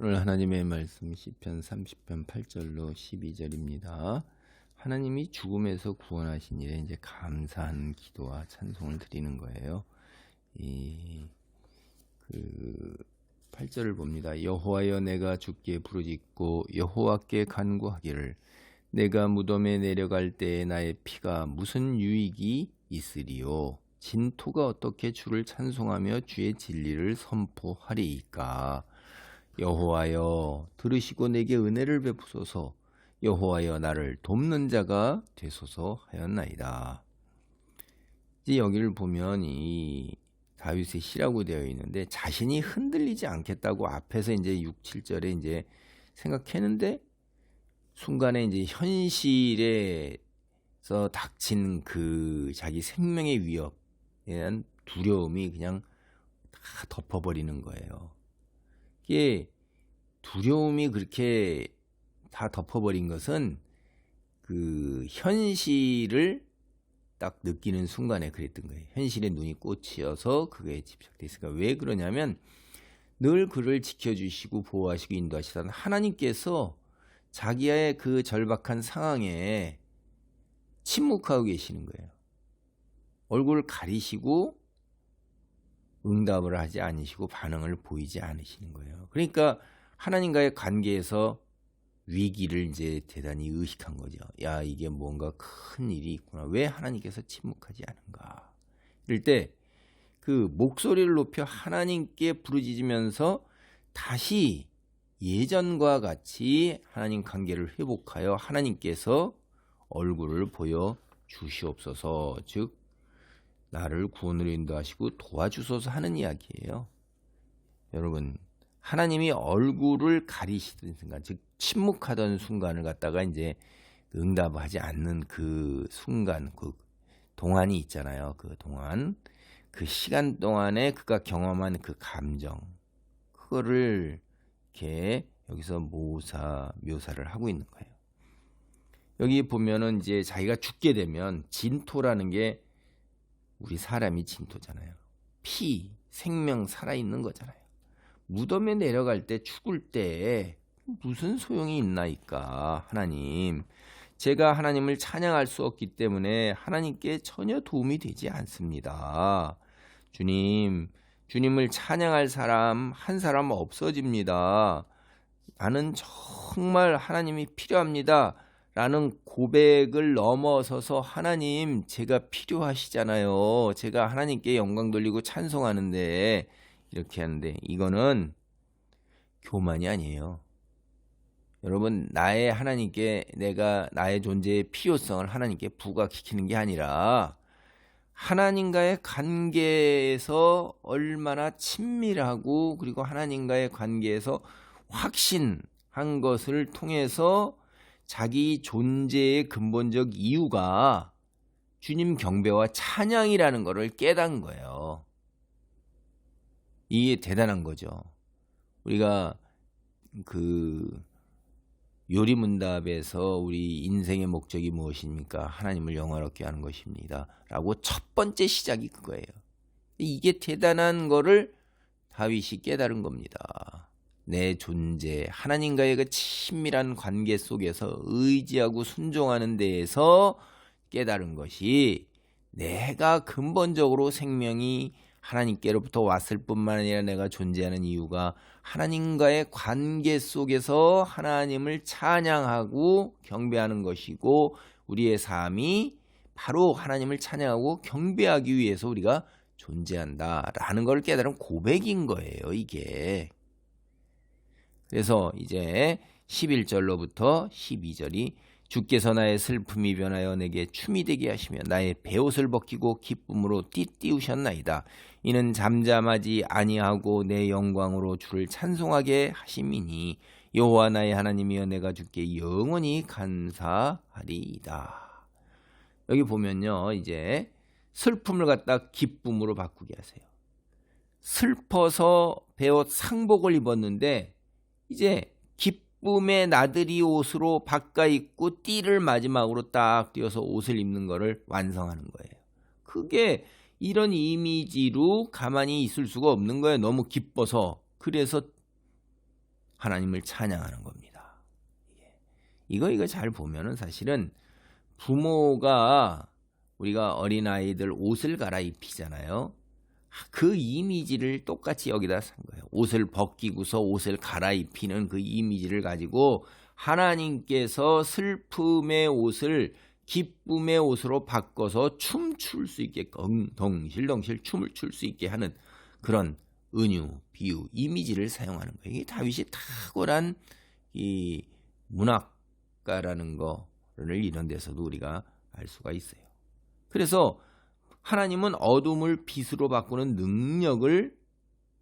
오늘 하나님의 말씀 시편 30편 8절로 12절입니다. 하나님이 죽음에서 구원하신 일에 이제 감사한 기도와 찬송을 드리는 거예요. 그 8절을 봅니다. 여호와여, 내가 주께 부르짖고 여호와께 간구하기를, 내가 무덤에 내려갈 때에 나의 피가 무슨 유익이 있으리요? 진토가 어떻게 주를 찬송하며 주의 진리를 선포하리이까? 여호와여, 들으시고 내게 은혜를 베푸소서. 여호와여, 나를 돕는 자가 되소서 하였나이다. 이제 여기를 보면 이 다윗의 시라고 되어 있는데, 자신이 흔들리지 않겠다고 앞에서 이제 6, 7절에 이제 생각했는데, 순간에 이제 현실에서 닥친 그 자기 생명의 위협에 대한 두려움이 그냥 다 덮어버리는 거예요. 이게 두려움이 그렇게 다 덮어버린 것은 그 현실을 딱 느끼는 순간에 그랬던 거예요. 현실에 눈이 꽂혀서 그거에 집착돼 있으니까. 왜 그러냐면 늘 그를 지켜주시고 보호하시고 인도하시던 하나님께서 자기의 그 절박한 상황에 침묵하고 계시는 거예요. 얼굴을 가리시고 응답을 하지 않으시고 반응을 보이지 않으시는 거예요. 그러니까 하나님과의 관계에서 위기를 이제 대단히 의식한 거죠. 야, 이게 뭔가 큰 일이 있구나. 왜 하나님께서 침묵하지 않은가? 이럴 때 그 목소리를 높여 하나님께 부르짖으면서 다시 예전과 같이 하나님 관계를 회복하여 하나님께서 얼굴을 보여 주시옵소서, 즉 나를 구원으로 인도하시고 도와주소서 하는 이야기예요. 여러분, 하나님이 얼굴을 가리시던 순간, 즉 침묵하던 순간을 갖다가 이제 응답하지 않는 그 순간, 그 동안이 있잖아요. 그 동안, 그 시간 동안에 그가 경험한 그 감정, 그거를 이렇게 여기서 묘사를 하고 있는 거예요. 여기 보면은 이제 자기가 죽게 되면 진토라는 게 우리 사람이 진토잖아요. 피, 생명 살아있는 거잖아요. 무덤에 내려갈 때, 죽을 때 무슨 소용이 있나이까? 하나님, 제가 하나님을 찬양할 수 없기 때문에 하나님께 전혀 도움이 되지 않습니다. 주님을 찬양할 사람 한 사람 없어집니다. 나는 정말 하나님이 필요합니다 라는 고백을 넘어서서, 하나님, 제가 필요하시잖아요. 제가 하나님께 영광 돌리고 찬송하는데, 이렇게 하는데, 이거는 교만이 아니에요. 여러분, 하나님께 내가 나의 존재의 필요성을 하나님께 부각시키는 게 아니라, 하나님과의 관계에서 얼마나 친밀하고, 그리고 하나님과의 관계에서 확신한 것을 통해서 자기 존재의 근본적 이유가 주님 경배와 찬양이라는 것을 깨달은 거예요. 이게 대단한 거죠. 우리가 그 요리문답에서 우리 인생의 목적이 무엇입니까? 하나님을 영화롭게 하는 것입니다 라고 첫 번째 시작이 그거예요. 이게 대단한 거를 다윗이 깨달은 겁니다. 내 존재, 하나님과의 그 친밀한 관계 속에서 의지하고 순종하는 데에서 깨달은 것이, 내가 근본적으로 생명이 하나님께로부터 왔을 뿐만 아니라 내가 존재하는 이유가 하나님과의 관계 속에서 하나님을 찬양하고 경배하는 것이고, 우리의 삶이 바로 하나님을 찬양하고 경배하기 위해서 우리가 존재한다라는 걸 깨달은 고백인 거예요, 이게. 그래서 이제 11절로부터 12절이, 주께서 나의 슬픔이 변하여 내게 춤이 되게 하시며 나의 베옷을 벗기고 기쁨으로 띠띠우셨나이다. 이는 잠잠하지 아니하고 내 영광으로 주를 찬송하게 하심이니, 여호와 나의 하나님이여, 내가 주께 영원히 감사하리이다. 여기 보면요, 이제 슬픔을 갖다 기쁨으로 바꾸게 하세요. 슬퍼서 베옷 상복을 입었는데 이제 기쁨의 나들이 옷으로 바꿔 입고 띠를 마지막으로 딱 띄어서 옷을 입는 거를 완성하는 거예요. 그게 이런 이미지로 가만히 있을 수가 없는 거예요. 너무 기뻐서. 그래서 하나님을 찬양하는 겁니다. 이거 잘 보면은 사실은 부모가 우리가 어린아이들 옷을 갈아입히잖아요. 그 이미지를 똑같이 여기다 산 거예요. 옷을 벗기고서 옷을 갈아입히는 그 이미지를 가지고 하나님께서 슬픔의 옷을 기쁨의 옷으로 바꿔서 춤출 수 있게 덩실덩실 춤을 출 수 있게 하는 그런 은유, 비유, 이미지를 사용하는 거예요. 이게 다윗이 탁월한 이 문학가라는 거를 이런 데서도 우리가 알 수가 있어요. 그래서 하나님은 어둠을 빛으로 바꾸는 능력을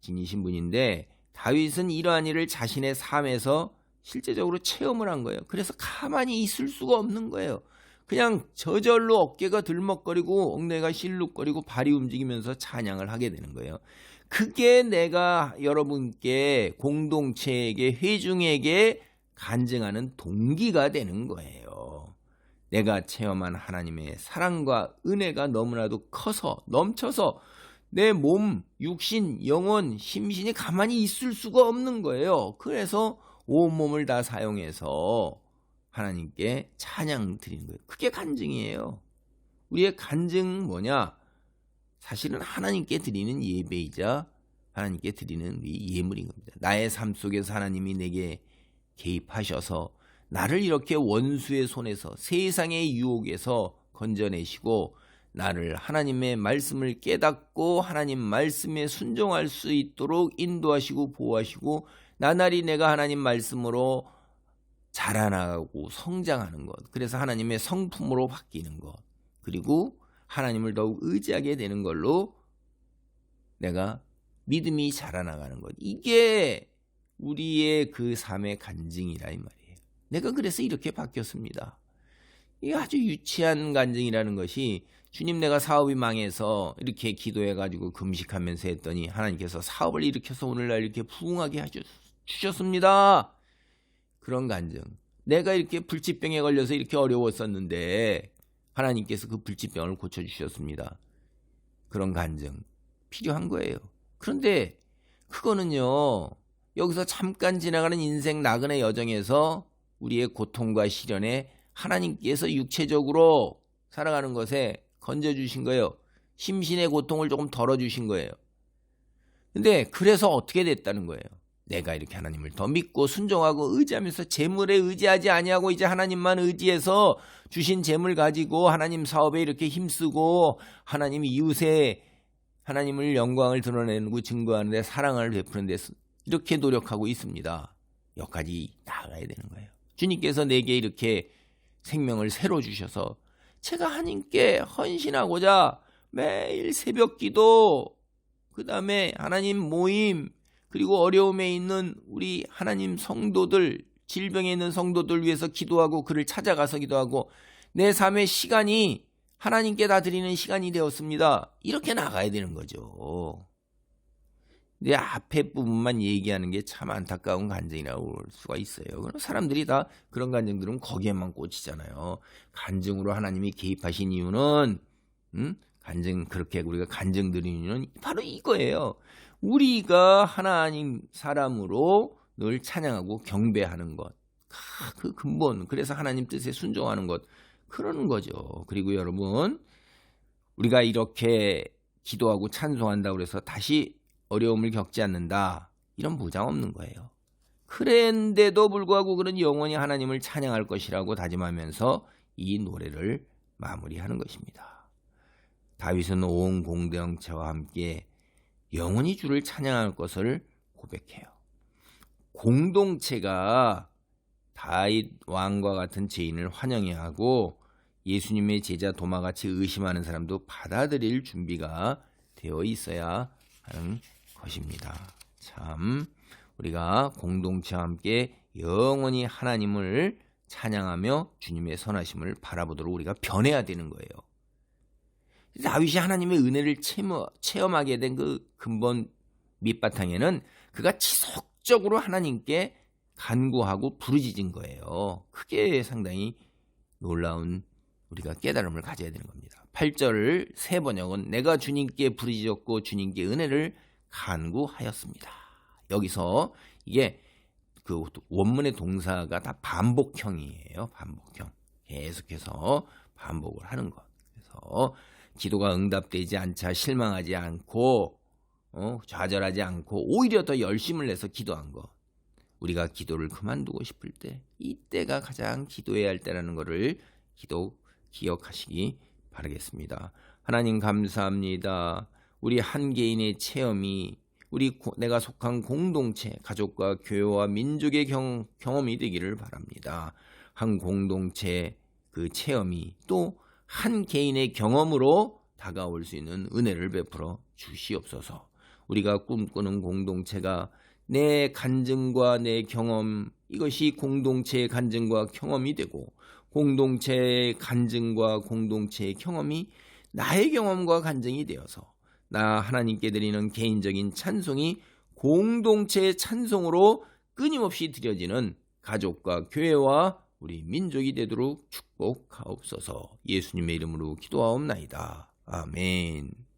지니신 분인데 다윗은 이러한 일을 자신의 삶에서 실제적으로 체험을 한 거예요. 그래서 가만히 있을 수가 없는 거예요. 그냥 저절로 어깨가 들먹거리고 엉덩이가 실룩거리고 발이 움직이면서 찬양을 하게 되는 거예요. 그게 내가 여러분께 공동체에게 회중에게 간증하는 동기가 되는 거예요. 내가 체험한 하나님의 사랑과 은혜가 너무나도 커서 넘쳐서 내 몸, 육신, 영혼, 심신이 가만히 있을 수가 없는 거예요. 그래서 온몸을 다 사용해서 하나님께 찬양 드리는 거예요. 그게 간증이에요. 우리의 간증 뭐냐? 사실은 하나님께 드리는 예배이자 하나님께 드리는 우리 예물인 겁니다. 나의 삶 속에서 하나님이 내게 개입하셔서 나를 이렇게 원수의 손에서 세상의 유혹에서 건져내시고 나를 하나님의 말씀을 깨닫고 하나님 말씀에 순종할 수 있도록 인도하시고 보호하시고 나날이 내가 하나님 말씀으로 자라나가고 성장하는 것, 그래서 하나님의 성품으로 바뀌는 것, 그리고 하나님을 더욱 의지하게 되는 걸로 내가 믿음이 자라나가는 것, 이게 우리의 그 삶의 간증이라 이 말이에요. 내가 그래서 이렇게 바뀌었습니다. 이게 아주 유치한 간증이라는 것이 주님 내가 사업이 망해서 이렇게 기도해가지고 금식하면서 했더니 하나님께서 사업을 일으켜서 오늘날 이렇게 부흥하게 주셨습니다. 그런 간증. 내가 이렇게 불치병에 걸려서 이렇게 어려웠었는데 하나님께서 그 불치병을 고쳐주셨습니다. 그런 간증 필요한 거예요. 그런데 그거는요, 여기서 잠깐 지나가는 인생 나그네 여정에서 우리의 고통과 시련에 하나님께서 육체적으로 살아가는 것에 건져주신 거예요. 심신의 고통을 조금 덜어주신 거예요. 근데 그래서 어떻게 됐다는 거예요? 내가 이렇게 하나님을 더 믿고 순종하고 의지하면서 재물에 의지하지 아니하고 이제 하나님만 의지해서 주신 재물 가지고 하나님 사업에 이렇게 힘쓰고 하나님 이웃에 하나님을 영광을 드러내고 증거하는 데 사랑을 베푸는 데 이렇게 노력하고 있습니다. 여기까지 나아가야 되는 거예요. 주님께서 내게 이렇게 생명을 새로 주셔서 제가 하나님께 헌신하고자 매일 새벽 기도, 그 다음에 하나님 모임, 그리고 어려움에 있는 우리 하나님 성도들, 질병에 있는 성도들 위해서 기도하고 그를 찾아가서 기도하고 내 삶의 시간이 하나님께 다 드리는 시간이 되었습니다. 이렇게 나가야 되는 거죠. 내 앞에 부분만 얘기하는 게 참 안타까운 간증이라고 볼 수가 있어요. 그럼 사람들이 다 그런 간증들은 거기에만 꽂히잖아요. 간증으로 하나님이 개입하신 이유는 간증, 그렇게 우리가 간증 드리는 이유는 바로 이거예요. 우리가 하나님 사람으로 늘 찬양하고 경배하는 것, 그 근본, 그래서 하나님 뜻에 순종하는 것, 그러는 거죠. 그리고 여러분, 우리가 이렇게 기도하고 찬송한다고 해서 다시 어려움을 겪지 않는다, 이런 보장 없는 거예요. 그런데도 불구하고 그런 영원히 하나님을 찬양할 것이라고 다짐하면서 이 노래를 마무리하는 것입니다. 다윗은 온 공동체와 함께 영원히 주를 찬양할 것을 고백해요. 공동체가 다윗 왕과 같은 죄인을 환영해하고 예수님의 제자 도마같이 의심하는 사람도 받아들일 준비가 되어 있어야 하는 것입니다. 참 우리가 공동체와 함께 영원히 하나님을 찬양하며 주님의 선하심을 바라보도록 우리가 변해야 되는 거예요. 다윗이 하나님의 은혜를 체험하게 된 그 근본 밑바탕에는 그가 지속적으로 하나님께 간구하고 부르짖은 거예요. 그게 상당히 놀라운 우리가 깨달음을 가져야 되는 겁니다. 8절 새 번역은 내가 주님께 부르짖었고 주님께 은혜를 간구하였습니다. 여기서 이게 그 원문의 동사가 다 반복형이에요. 반복형. 계속해서 반복을 하는 것. 그래서 기도가 응답되지 않자 실망하지 않고 좌절하지 않고 오히려 더 열심을 내서 기도한 것. 우리가 기도를 그만두고 싶을 때 이때가 가장 기도해야 할 때라는 것을 기억하시기 바라겠습니다. 하나님 감사합니다. 우리 한 개인의 체험이 내가 속한 공동체, 가족과 교회와 민족의 경험이 되기를 바랍니다. 한 공동체 그 체험이 또 한 개인의 경험으로 다가올 수 있는 은혜를 베풀어 주시옵소서. 우리가 꿈꾸는 공동체가 내 간증과 내 경험, 이것이 공동체의 간증과 경험이 되고 공동체의 간증과 공동체의 경험이 나의 경험과 간증이 되어서 나 하나님께 드리는 개인적인 찬송이 공동체의 찬송으로 끊임없이 드려지는 가족과 교회와 우리 민족이 되도록 축복하옵소서. 예수님의 이름으로 기도하옵나이다. 아멘.